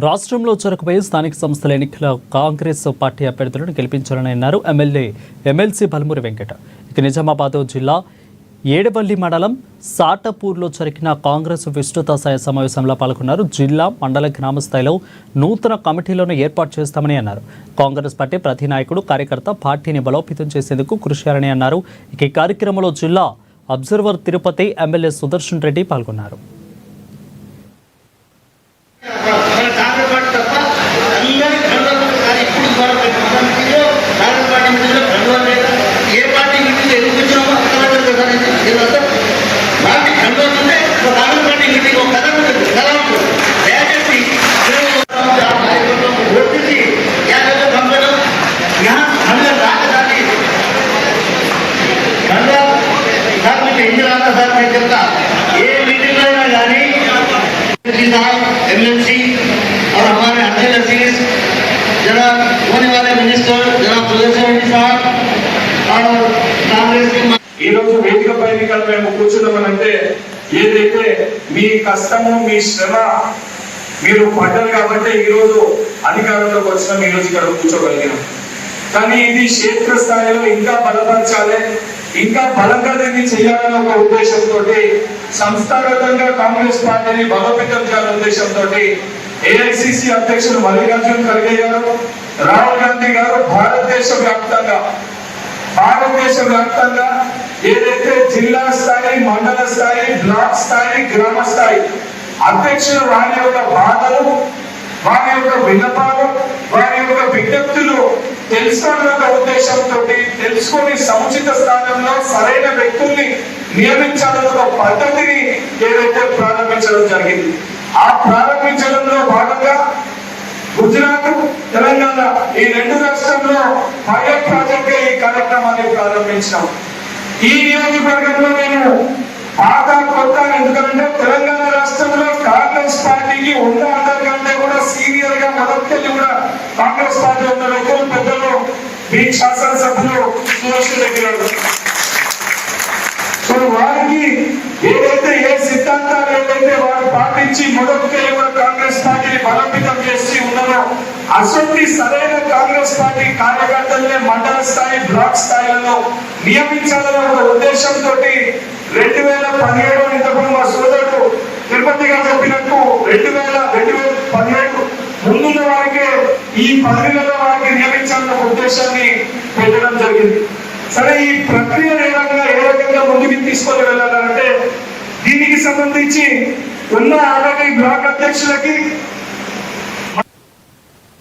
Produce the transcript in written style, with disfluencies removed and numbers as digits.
రాష్ట్రంలో చొరకపై స్థానిక సంస్థల ఎన్నికల కాంగ్రెస్ పార్టీ అభ్యర్థులను గెలిపించాలని అన్నారు ఎమ్మెల్సీ బల్మూరి వెంకట. ఇక నిజామాబాద్ జిల్లా ఏడవల్లి మండలం సాటపూర్లో జరిగిన కాంగ్రెస్ విస్తృత స్థాయి సమావేశంలో పాల్గొన్నారు. జిల్లా మండల గ్రామ స్థాయిలో నూతన కమిటీలను ఏర్పాటు చేస్తామని అన్నారు. కాంగ్రెస్ పార్టీ ప్రతి నాయకుడు కార్యకర్త పార్టీని బలోపేతం చేసేందుకు కృషి చేయాలని అన్నారు. ఇక ఈ కార్యక్రమంలో జిల్లా అబ్జర్వర్ తిరుపతి ఎమ్మెల్యే సుదర్శన్ రెడ్డి పాల్గొన్నారు. एमएलसी और हमारे अंडर अजीज जरा होने वाले मिनिस्टर जरा सुदर्शन रेड्डी साहब और कांग्रेस के ఈ రోజు వేదిక పైన ఇక్కడ మేము కూర్చున్నామనంటే ఏదైతే మీ కష్టము మీ శ్రమ మీరు పడ్డారు కాబట్టి ఈ రోజు అధికారంలోకి వచ్చిన ఈ రోజు ఇక్కడ కూర్చోగలిగినాం. కానీ ఇది క్షేత్ర స్థాయిలో ఇంకా బలపరచాలి, ఇంకా బలంగా దీన్ని చేయాలనే ఒక ఉద్దేశంతో సంస్థాగతంగా కాంగ్రెస్ పార్టీని బలోపేతం చేయాలనే ఉద్దేశంతో ఏఐసిసి అధ్యక్షులు మల్లికార్జున ఖర్గే గారు, రాహుల్ గాంధీ గారు భారతదేశ వ్యాప్తంగా ఏదైతే జిల్లా స్థాయి, మండల స్థాయి, బ్లాక్ స్థాయి, గ్రామ స్థాయి అధ్యక్షులు వారి యొక్క బాధలు, వారి యొక్క విన్నపాలు, వారి యొక్క విజ్ఞప్తులు తెలుసుకోవాలన్న ఉద్దేశంతో తెలుసుకొని సముచిత స్థానంలో సరైన వ్యక్తుల్ని నియమించాలన్న ఒక పద్ధతిని ఏదైతే ప్రారంభించడం జరిగింది. ఆ ప్రారంభించడంలో భాగంగా గుజరాత్, తెలంగాణ ఈ రెండు రాష్ట్రంలో పైలట్ ప్రాజెక్ట్ ఈ కార్యక్రమాన్ని ప్రారంభించాం. ఈ నియోజకవర్గంలో నేను బాగా కొత్త, ఎందుకంటే తెలంగాణ రాష్ట్రంలో కాంగ్రెస్ పార్టీకి ఉన్న అందరికంటే కూడా సీనియర్ గా మొదటికెళ్ళి కూడా కాంగ్రెస్ పార్టీ ఉన్న వ్యక్తులు పెద్దలు మీ శాసనసభ్యులు సుదర్శన్ రెడ్డి గారు. సో వారికి ఏదైతే ఏ సిద్ధాంతాలు ఏదైతే వారు పాటించి మొదటికెళ్ళి కూడా కాంగ్రెస్ పార్టీని బలోపేతం చేసి ఉన్నారో అసలు సరైన కాంగ్రెస్ పార్టీ కార్యకర్తలనే మండల స్థాయి, బ్లాక్ స్థాయిలలో నియమించాలనే ఒక ఉద్దేశంతో 2017 ఇంతకుముందు మా సోదరుడు తిరుపతి గారు చెప్పినట్టు 2017 ముందున్న వారికి ఈ పదవిలో వారికి నియమించాలన్న ఉద్దేశాన్ని పెట్టడం జరిగింది. సరే, ఈ ప్రక్రియ ఏ రకంగా ముందుకు తీసుకొని వెళ్ళాలంటే దీనికి సంబంధించి ఉన్న ఆల్రెడీ బ్లాక్ అధ్యక్షులకి